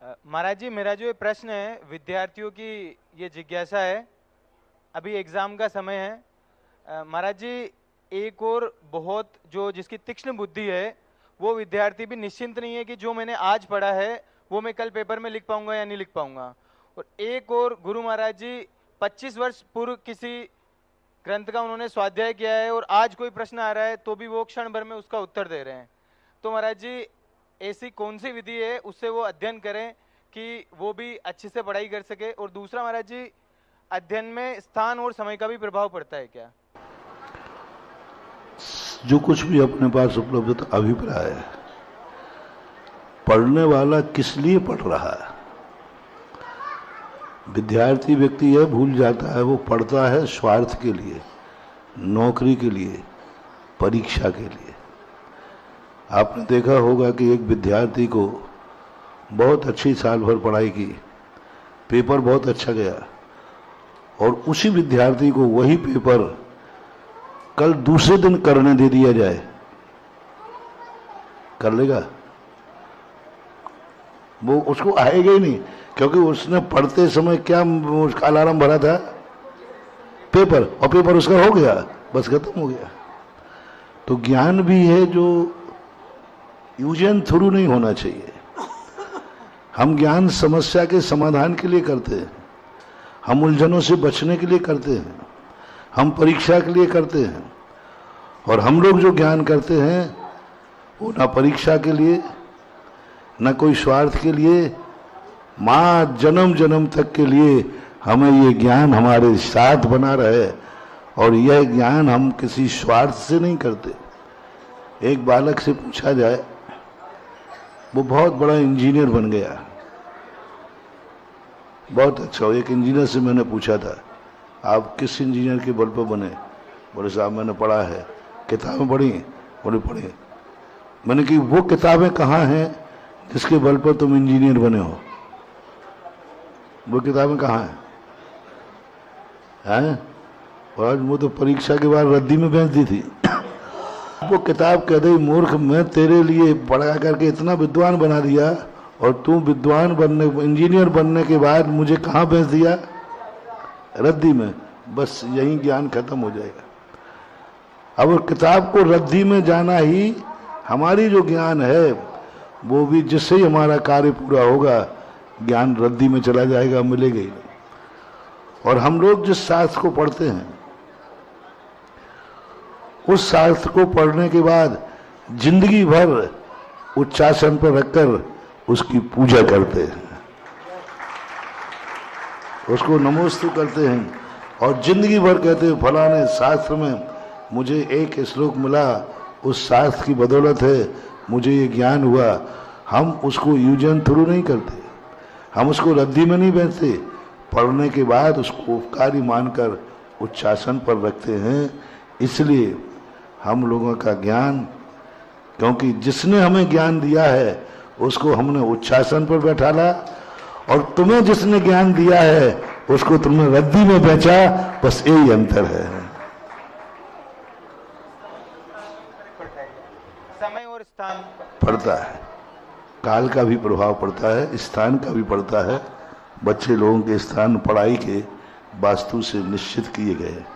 महाराज जी, मेरा जो ये प्रश्न है, विद्यार्थियों की ये जिज्ञासा है। अभी एग्जाम का समय है। महाराज जी, एक और बहुत जो जिसकी तीक्ष्ण बुद्धि है, वो विद्यार्थी भी निश्चिंत नहीं है कि जो मैंने आज पढ़ा है वो मैं कल पेपर में लिख पाऊंगा या नहीं लिख पाऊंगा। और एक और गुरु महाराज जी 25 वर्ष पूर्व किसी ग्रंथ का उन्होंने स्वाध्याय किया है और आज कोई प्रश्न आ रहा है तो भी वो क्षण भर में उसका उत्तर दे रहे हैं। तो महाराज जी, ऐसी कौन सी विधि है उससे वो अध्ययन करें कि वो भी अच्छे से पढ़ाई कर सके? और दूसरा महाराज जी, अध्ययन में स्थान और समय का भी प्रभाव पड़ता है क्या? जो कुछ भी अपने पास उपलब्ध अभिप्राय है, पढ़ने वाला किस लिए पढ़ रहा है? विद्यार्थी व्यक्ति यह भूल जाता है, वो पढ़ता है स्वार्थ के लिए, नौकरी के लिए, परीक्षा के लिए। आपने देखा होगा कि एक विद्यार्थी को बहुत अच्छी साल भर पढ़ाई की, पेपर बहुत अच्छा गया, और उसी विद्यार्थी को वही पेपर कल दूसरे दिन करने दे दिया जाए, कर लेगा? वो उसको आएगा ही नहीं, क्योंकि उसने पढ़ते समय क्या उसका अलार्म भरा था? पेपर, और पेपर उसका हो गया, बस खत्म हो गया। तो ज्ञान भी है जो यूज एंड थ्रू नहीं होना चाहिए। हम ज्ञान समस्या के समाधान के लिए करते हैं, हम उलझनों से बचने के लिए करते हैं, हम परीक्षा के लिए करते हैं। और हम लोग जो ज्ञान करते हैं वो ना परीक्षा के लिए, ना कोई स्वार्थ के लिए, माँ जन्म जन्म तक के लिए हमें ये ज्ञान हमारे साथ बना रहे। और यह ज्ञान हम किसी स्वार्थ से नहीं करते। एक बालक से पूछा जाए, वो बहुत बड़ा इंजीनियर बन गया, बहुत अच्छा। एक इंजीनियर से मैंने पूछा था, आप किस इंजीनियर के बल पर बने? बोले साहब मैंने पढ़ा है, किताबें पढ़ी? बोले पढ़ी। मैंने कि वो किताबें कहाँ हैं जिसके बल पर तुम इंजीनियर बने हो? वो किताबें कहाँ हैं? और आज वो तो परीक्षा के बाद रद्दी में बेच दी थी। वो किताब कह दे, मूर्ख, मैं तेरे लिए पढ़ा करके इतना विद्वान बना दिया, और तू विद्वान बनने, इंजीनियर बनने के बाद मुझे कहाँ भेज दिया? रद्दी में। बस यही ज्ञान खत्म हो जाएगा। अब किताब को रद्दी में जाना ही, हमारी जो ज्ञान है वो भी जिससे ही हमारा कार्य पूरा होगा, ज्ञान रद्दी में चला जाएगा, मिलेगा ही नहीं। और हम लोग जिस शास्त्र को पढ़ते हैं, उस शास्त्र को पढ़ने के बाद जिंदगी भर उच्चासन पर रखकर उसकी पूजा करते हैं, उसको नमोस्तु करते हैं, और जिंदगी भर कहते हैं फलाने शास्त्र में मुझे एक श्लोक मिला, उस शास्त्र की बदौलत है मुझे ये ज्ञान हुआ। हम उसको यूज एंड थ्रू नहीं करते, हम उसको रद्दी में नहीं बेचते, पढ़ने के बाद उसको उपकारी मानकर उच्चासन पर रखते हैं। इसलिए हम लोगों का ज्ञान, क्योंकि जिसने हमें ज्ञान दिया है उसको हमने उच्चासन पर बैठाला, और तुम्हें जिसने ज्ञान दिया है उसको तुमने रद्दी में बेचा, बस यही अंतर है। समय और स्थान पड़ता है, काल का भी प्रभाव पड़ता है, स्थान का भी पड़ता है। बच्चे लोगों के स्थान पढ़ाई के वास्तु से निश्चित किए गए हैं।